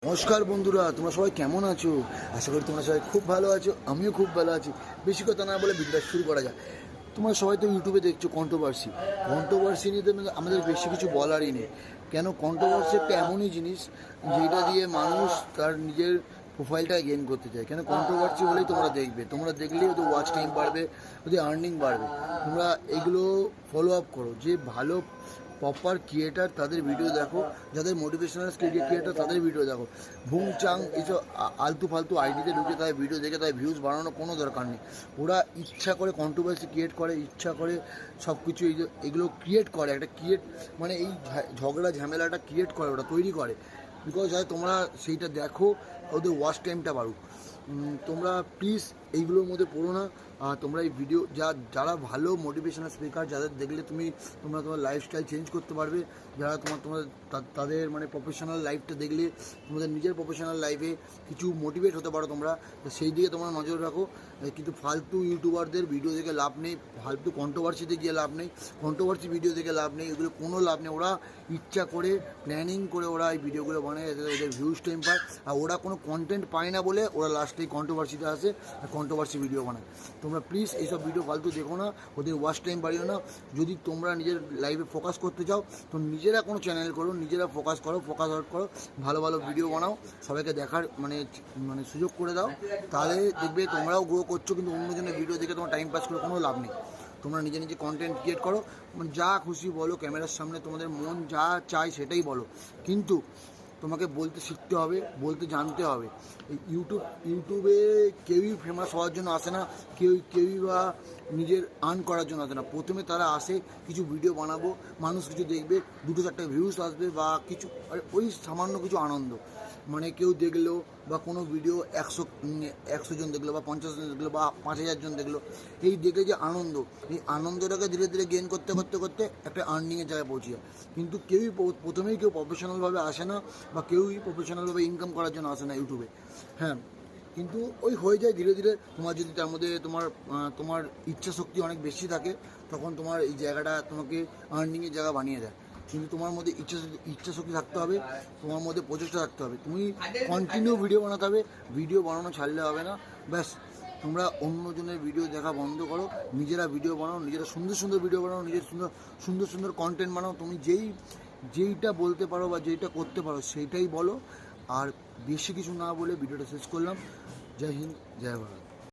নমস্কার বন্ধুরা, তোমরা সবাই কেমন আছো? আশা করি তোমরা সবাই খুব ভালো আছো। আমিও খুব ভালো আছি। বেশি কথা না বলে ভিডিওটা শুরু করা যায়। তোমরা সবাই তো ইউটিউবে দেখছো কন্ট্রোভার্সি নিয়ে তো আমাদের বেশি কিছু বলারই নেই। কেন, কন্ট্রোভার্সি একটা এমনই জিনিস যেটা দিয়ে মানুষ তার নিজের প্রোফাইলটা গেইন করতে চায়। কেন, কন্ট্রোভার্সি হলেই তোমরা দেখবে, তোমরা দেখলেই ওদের ওয়াচ টাইম বাড়বে, ওদের আর্নিং বাড়বে। তোমরা এগুলো ফলো আপ করো। যে ভালো প্রপার ক্রিয়েটার তাদের ভিডিও দেখো, যাদের মোটিভেশনাল ক্রিয়েটার তাদের ভিডিও দেখো। ভুং চাং এইসব আলতু ফালতু আইডিতে ঢুকে তাদের ভিডিও দেখে তাদের ভিউজ বাড়ানোর কোনো দরকার নেই। ওরা ইচ্ছা করে কন্ট্রোভার্সি ক্রিয়েট করে, ইচ্ছা করে সব কিছু এগুলো ক্রিয়েট করে, একটা মানে এই ঝগড়া ঝামেলাটা ক্রিয়েট করে, ওরা তৈরি করে। বিকজ হয় তোমরা সেইটা দেখো, ওদের ওয়াচ টাইমটা বাড়ুক। তোমরা প্লিজ এইগুলোর মধ্যে পড়ো না। তোমরা এই ভিডিও যারা ভালো মোটিভেশনাল স্পিকার, যাদের দেখলে তোমরা তোমার লাইফস্টাইল চেঞ্জ করতে পারবে, যারা তাদের মানে প্রফেশনাল লাইফটা দেখলে তোমাদের নিজের প্রফেশনাল লাইফে কিছু মোটিভেট হতে পারো তোমরা, তো সেই দিকে তোমরা নজর রাখো। কিন্তু ফালতু ইউটিউবারদের ভিডিও দেখে লাভ নেই, ফালতু কন্ট্রোভার্সিতে গিয়ে লাভ নেই, কন্ট্রোভার্সি ভিডিও দেখে লাভ নেই, এগুলো কোনো লাভ নেই। ওরা ইচ্ছা করে প্ল্যানিং করে ওরা এই ভিডিওগুলো বানায়, ওদের ভিউজ টাইম পায়। আর ওরা কোনো কন্টেন্ট পায় না বলে ওরা লাস্টে কন্ট্রোভার্সিতে আসে, কন্ট্রোভার্সি ভিডিও বানায়। তোমরা প্লিজ এইসব ভিডিও ফালতু দেখো না, ওদের ওয়াচ টাইম বাড়িও না। যদি তোমরা নিজের লাইফে ফোকাস করতে চাও তো নিজেরা কোনো চ্যানেল করো, নিজেরা ফোকাস আউট করো, ভালো ভালো ভিডিও বানাও, সবাইকে দেখার মানে সুযোগ করে দাও। তাহলে দেখবে তোমরাও গ্রো করছো। কিন্তু অন্যজনের ভিডিও দেখে তোমার টাইম পাস করে কোনো লাভ নেই। তোমরা নিজে নিজে কন্টেন্ট ক্রিয়েট করো, মানে যা খুশি বলো, ক্যামেরার সামনে তোমাদের মন যা চায় সেটাই বলো। কিন্তু তোমাকে বলতে শিখতে হবে, বলতে জানতে হবে। ইউটিউবে কেউই ফেমাস হওয়ার জন্য আসে না, কেউই বা নিজের আর্ন করার জন্য আসে না। প্রথমে তারা আসে কিছু ভিডিও বানাবো, মানুষ কিছু দেখবে, 2-4টা ভিউজ আসবে বা কিছু, ওই সামান্য কিছু আনন্দ। মানে কেউ দেখলো বা কোনো ভিডিও 100 জন দেখলো বা 50 জন দেখলো বা 5000 জন দেখলো, এই দেখে যে আনন্দ, এই আনন্দটাকে ধীরে ধীরে গেইন করতে করতে করতে একটা আর্নিংয়ের জায়গায় পৌঁছে যায়। কিন্তু প্রথমেই কেউ প্রফেশনালভাবে আসে না, বা কেউই প্রফেশনালভাবে ইনকাম করার জন্য আসে না ইউটিউবে। হ্যাঁ, কিন্তু ওই হয়ে যায় ধীরে ধীরে। তোমার যদি তার মধ্যে তোমার ইচ্ছা শক্তি অনেক বেশি থাকে, তখন তোমার এই জায়গাটা তোমাকে আর্নিংয়ের জায়গা বানিয়ে দেয়। কিন্তু তোমার মধ্যে ইচ্ছা শক্তি থাকতে হবে, তোমার মধ্যে প্রচেষ্টা থাকতে হবে, তুমি কন্টিনিউ ভিডিও বানাতে হবে। ভিডিও বানানো ছাড়লে হবে না। ব্যাস, তোমরা অন্যজনের ভিডিও দেখা বন্ধ করো, নিজেরা ভিডিও বানাও, নিজেরা সুন্দর সুন্দর ভিডিও বানাও, নিজের সুন্দর সুন্দর কন্টেন্ট বানাও। তুমি যেইটা বলতে পারো বা যেইটা করতে পারো সেইটাই বলো। আর বেশি কিছু না বলে ভিডিওটা শেষ করলাম। জয় হিন্দ, জয় ভারত।